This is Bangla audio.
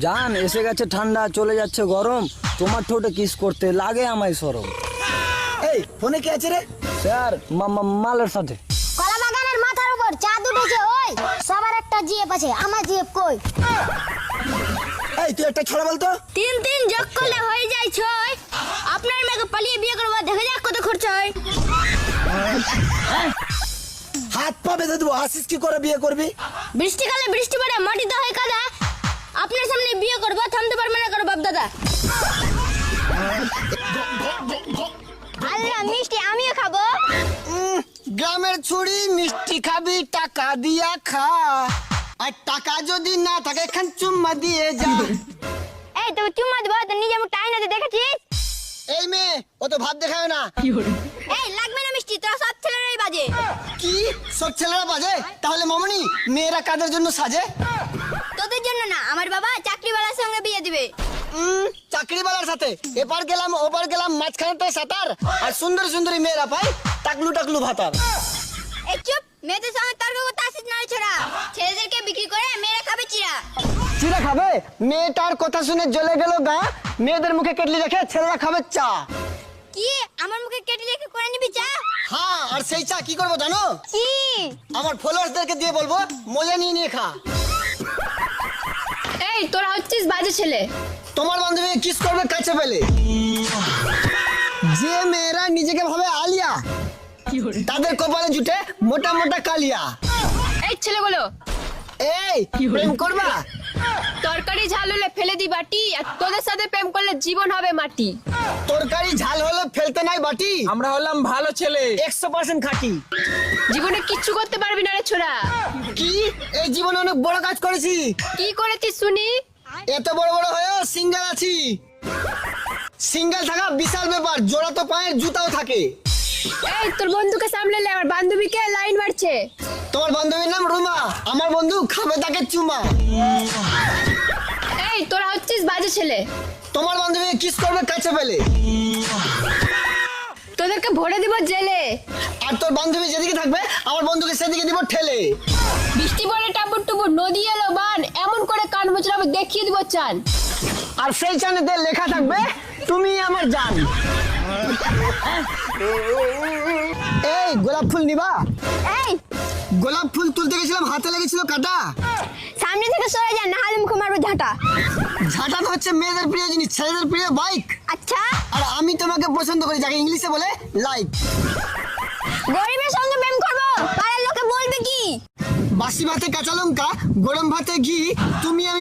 জান এসে গেছে ঠান্ডা, চলে যাচ্ছে গরম, তোমার ঠোঁটে কিস করতে লাগে আমায় শরম। এই ফোনে কে আছে রে? স্যার মালের সাথে। কলা বাগানের মাথার উপর চাঁদ উঠেছে, ওই সবার একটা জিএফ আছে, আমার জিএফ কই? এই তুই একটা ছড়া বলতো। 3 যোগ করলে হয়ে যায় 6। আপনার মেয়েকে পালিয়ে বিয়ে করবো, দেখা যাক কত খরচ হয়। হাত পা বেঁধে দেবো, হাসিস কি করে বিয়ে করবি? বৃষ্টিকালে বৃষ্টি পড়ে মাটিতে হয় কাদা, আপনার সামনে বিয়ে করবো, থামতে পারবে না করো বাপ দাদা। আল্লাহ মিষ্টি আমিও খাবো। গ্রামের ছুরি মিষ্টি খাবি, টাকা দিয়া খা, আর টাকা যদি না থাকে খান চুম্মা দিয়ে যা। এই তো চুম্মা দেবো তো নিজে মুখটা আয়নাতে দেখেছিস? এই মেয়ে ও তো ভাব দেখায় না। এই লাগবে না মিষ্টি, তোরা সব ছেলেরাই বাজে। কি সব ছেলেরা বাজে? তাহলে মামনি মেয়েরা কাদের জন্য সাজে? তোদের জন্য না, আমার বাবা চাকরিওয়ালার সঙ্গে বিয়ে দিবে। চাকরিওয়ালার সাথে এপার গেলাম ওপার গেলাম, মাঝখানে সাঁতার, আর সুন্দর সুন্দরী মেয়েরা পাই টাকলু টাকলু ভাতার। এই চুপ, মেয়েদের সঙ্গে তর্ক করতে আসিস না ছোড়া। ছেলেদেরকে বিক্রি করে মেয়েরা খাবে চিরা। চিরা খাবে? মেয়েটার কথা শুনে জ্বলে গেল গা, মেয়েদের মুখে কেটলি রেখে ছেলেরা খাবে চা। কি আমার মুখে কেটে রেখে করে নিবি চা? হ্যাঁ, আর সেই চা কি করবো জানো? কি? আমার ফলোয়ার্সদেরকে দিয়ে বলবো মজা নিয়ে নিয়ে খা। এই তোরা হচ্ছিস বাজে ছেলে। তোমার বান্ধবী কিস করবে কাছে পেলে? যে মেয়েরা নিজেকে ভাবে আলিয়া, তাদের কপালে জুটে মোটা মোটা কালিয়া। এই ছেলেগুলো এই প্রেম করবা? তরকারি ঝাল হলে ফেলে দি বাটি, আর তোদের সাথে প্রেম করলে জীবন হবে মাটি। তরকারি ঝাল হলে ফেলতে নাই বাটি, আমরা হলাম ভালো ছেলে, 100% খাঁটি। জীবনে কিচ্ছু করতে পারবি না রে ছোড়া। কি এই জীবনে অনেক বড় কাজ করেছি, কি করেছিস শুনি? এত বড় বড় হয়েও সিঙ্গেল আছি। সিঙ্গেল থাকা বিশাল ব্যাপার, জোড়া তো পায়ের জুতাও থাকে। এই তোর বন্ধুকে সামলালে, আমার বান্ধবীকে লাইন মারছে। তোমার বান্ধবীর নাম রুমা, আমার বন্ধু খাবে তাকে চুমা। এই তোরা হচ্ছিস বাজে ছেলে। তোমার বান্ধবী কিস করবে কাছে পেলে? তোদেরকে ভরে দিব জেলে। আর তোর বান্ধবী যেদিকে থাকবে আমার বন্ধুকে সেদিকে দিব ঠেলে। বৃষ্টি পড়ে টাপুর টুপুর, নদী এলো বান, এমন করে কান মোচড়াবো দেখিয়ে দিব চান। আর সেই চানেতে লেখা থাকবে তুমি আমার জান। এই গোলাপ ফুল নিবা? এই গোলাপ ফুল তুলতে গেছিলাম, হাতে লেগেছিল কাটা। সামনে থেকে সরে যা, না হলে মুখে মারবো ঝাঁটা। ঝাঁটা তো হচ্ছে মেয়েদের প্রিয় জিনিস, ছেলেদের প্রিয় বাইক। আচ্ছা, আর আমি তোমাকে পছন্দ করি, যাকে ইংলিশে বলে লাইক। গরিবের সঙ্গে প্রেম করবো, পাড়ার লোকে বলবে কি? বাসি ভাতে কাঁচা লঙ্কা, গরম ভাতে ঘি, তুমি আমি